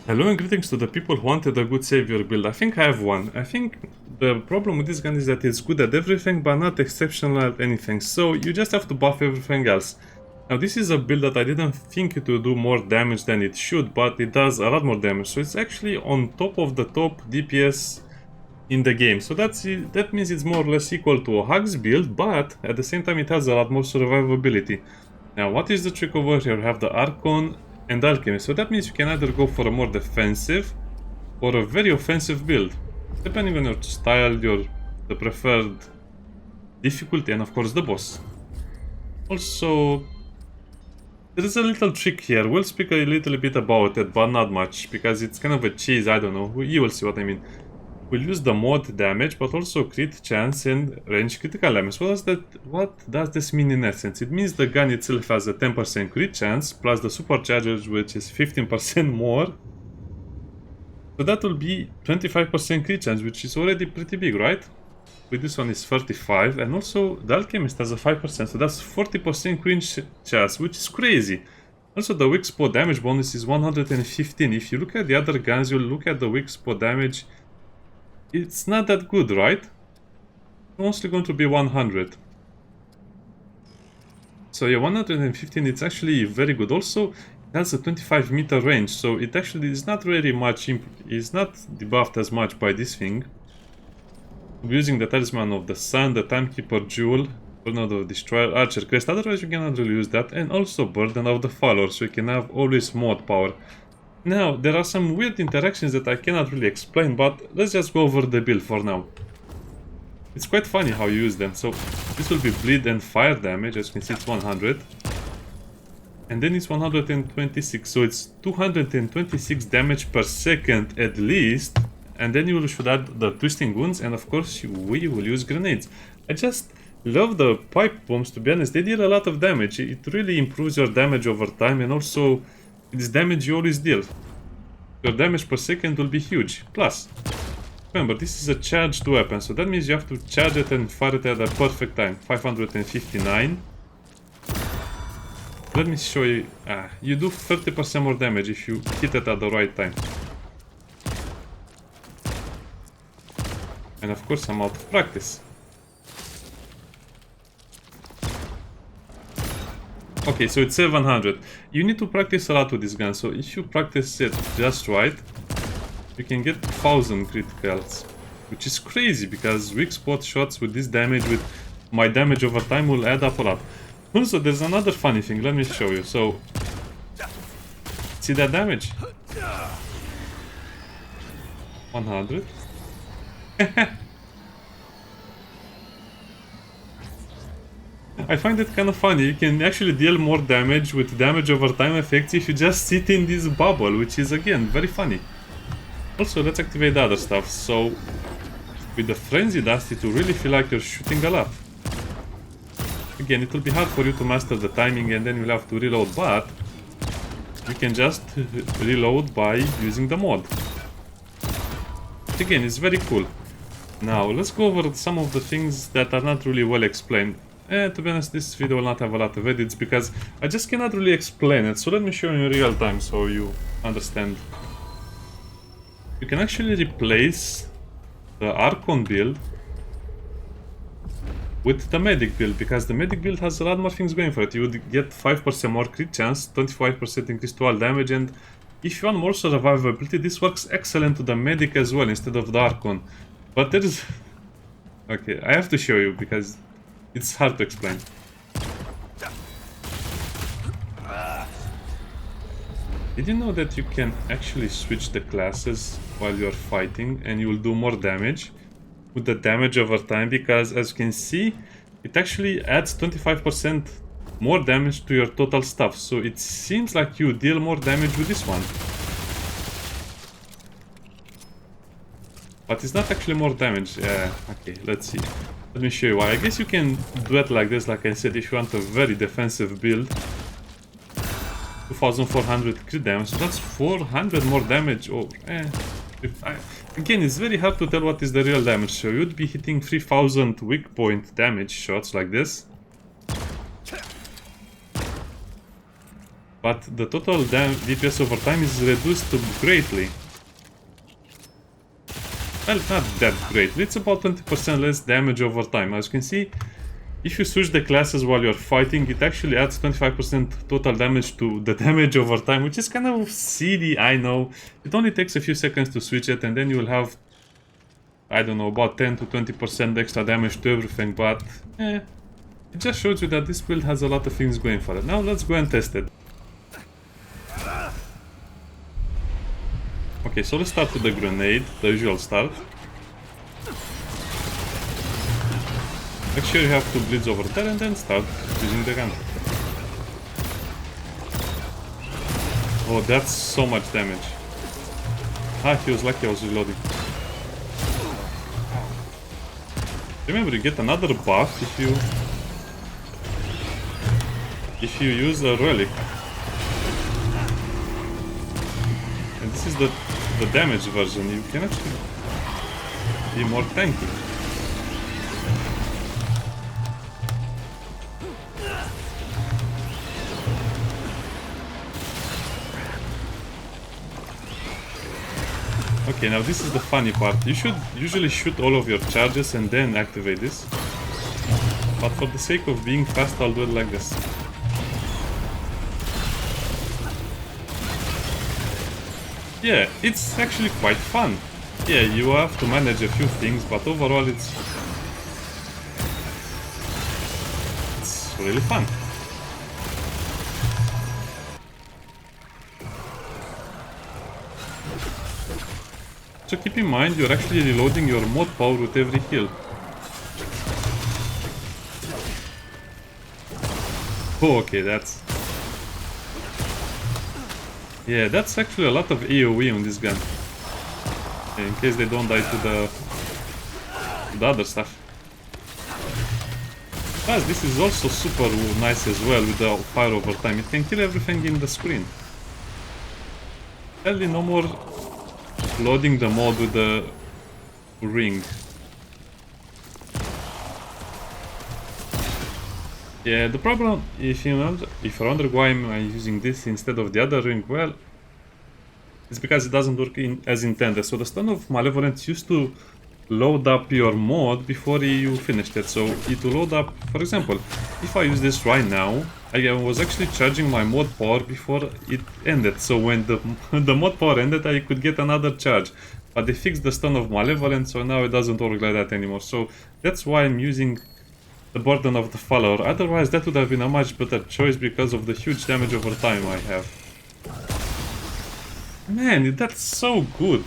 Hello and greetings to the people who wanted a good savior build. I think I have one. I think the problem with this gun is that it's good at everything but not exceptional at anything, so you just have to buff everything else. Now this is a build that I didn't think it would do more damage than it should, but it does a lot more damage, so it's actually on top of the top DPS in the game. So that means it's more or less equal to a HUGS build, but at the same time it has a lot more survivability. Now what is the trick over here? We have the Archon and Alchemy, so that means you can either go for a more defensive or a very offensive build, depending on your style, the preferred difficulty, and of course the boss. Also, there is a little trick here. We'll speak a little bit about it, but not much, because it's kind of a cheese, I don't know, you will see what I mean. We'll use the mod damage, but also crit chance and range critical damage. What does this mean in essence? It means the gun itself has a 10% crit chance, plus the supercharger, which is 15% more. So that will be 25% crit chance, which is already pretty big, right? With this one is 35, and also the Alchemist has a 5%, so that's 40% crit chance, which is crazy. Also the weak spot damage bonus is 115. If you look at the other guns, you'll look at the weak spot damage. It's not that good, right? It's mostly going to be 100. So yeah, 115, it's actually very good. Also, it has a 25-meter range, so it actually is not really much, it's not debuffed as much by this thing. I'm using the Talisman of the Sun, the Timekeeper Jewel, Burden of the Destroyer, Archer Crest, otherwise you cannot really use that, and also Burden of the Follower, so you can have always mod power. Now, there are some weird interactions that I cannot really explain, but let's just go over the build for now. It's quite funny how you use them. So, this will be bleed and fire damage, as you can see it's 100. And then it's 126, so it's 226 damage per second at least. And then you should add the twisting wounds, and of course we will use grenades. I just love the pipe bombs, to be honest. They deal a lot of damage. It really improves your damage over time, and also it's damage you always deal. Your damage per second will be huge. Plus, remember, this is a charged weapon, so that means you have to charge it and fire it at the perfect time. 559. Let me show you. You do 30% more damage if you hit it at the right time. And of course, I'm out of practice. Okay, so it's 700. You need to practice a lot with this gun, so if you practice it just right, you can get 1000 criticals, which is crazy, because weak spot shots with this damage, with my damage over time, will add up a lot. Also, there's another funny thing, let me show you. So, see that damage? 100. I find it kind of funny. You can actually deal more damage with damage over time effects if you just sit in this bubble, which is again very funny. Also, let's activate the other stuff. So, with the Frenzy Dust, it will really feel like you're shooting a lot. Again, it will be hard for you to master the timing, and then you'll have to reload, but you can just reload by using the mod. Again, it's very cool. Now, let's go over some of the things that are not really well explained. To be honest, this video will not have a lot of edits because I just cannot really explain it. So let me show you in real time so you understand. You can actually replace the Archon build with the Medic build, because the Medic build has a lot more things going for it. You would get 5% more crit chance, 25% increase to all damage, and if you want more survivability, this works excellent to the Medic as well instead of the Archon. But there is... Okay, I have to show you because it's hard to explain. Did you know that you can actually switch the classes while you're fighting and you will do more damage with the damage over time? Because as you can see, it actually adds 25% more damage to your total stuff. So it seems like you deal more damage with this one. But it's not actually more damage. Okay, let's see. Let me show you why. I guess you can do it like this, like I said, if you want a very defensive build. 2400 crit damage, so that's 400 more damage. Oh, again, it's very hard to tell what is the real damage. So you'd be hitting 3000 weak point damage shots like this. but the total DPS over time is reduced greatly. Well, not that greatly, it's about 20% less damage over time. As you can see, if you switch the classes while you're fighting, it actually adds 25% total damage to the damage over time, which is kind of silly, I know. It only takes a few seconds to switch it, and then you will have, I don't know, about 10 to 20% extra damage to everything, but it just shows you that this build has a lot of things going for it. Now let's go and test it. Okay, so let's start with the grenade, the usual start. Make sure you have two bleeds over there and then start using the gun. Oh, that's so much damage. Ah, he was lucky I was reloading. Remember, you get another buff if you use a relic. And this is the damage version. You can actually be more tanky. Okay, now this is the funny part. You should usually shoot all of your charges and then activate this. But for the sake of being fast, I'll do it like this. Yeah, it's actually quite fun. Yeah, you have to manage a few things, but overall it's really fun. So keep in mind, you're actually reloading your mod power with every kill. Oh, okay, that's... Yeah, that's actually a lot of AoE on this gun. In case they don't die to the other stuff. Plus, this is also super nice as well with the fire over time. It can kill everything in the screen. Sadly, no more loading the mod with the ring. Yeah, the problem, if you're wondering why am I using this instead of the other ring, well, it's because it doesn't work as intended. So the Stone of Malevolence used to load up your mod before you finished it. So it will load up, for example, if I use this right now, I was actually charging my mod power before it ended. So when the mod power ended, I could get another charge. But they fixed the Stone of Malevolence, so now it doesn't work like that anymore. So that's why I'm using the Burden of the Follower. Otherwise, that would have been a much better choice because of the huge damage over time I have. Man, that's so good.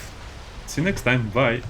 See you next time. Bye.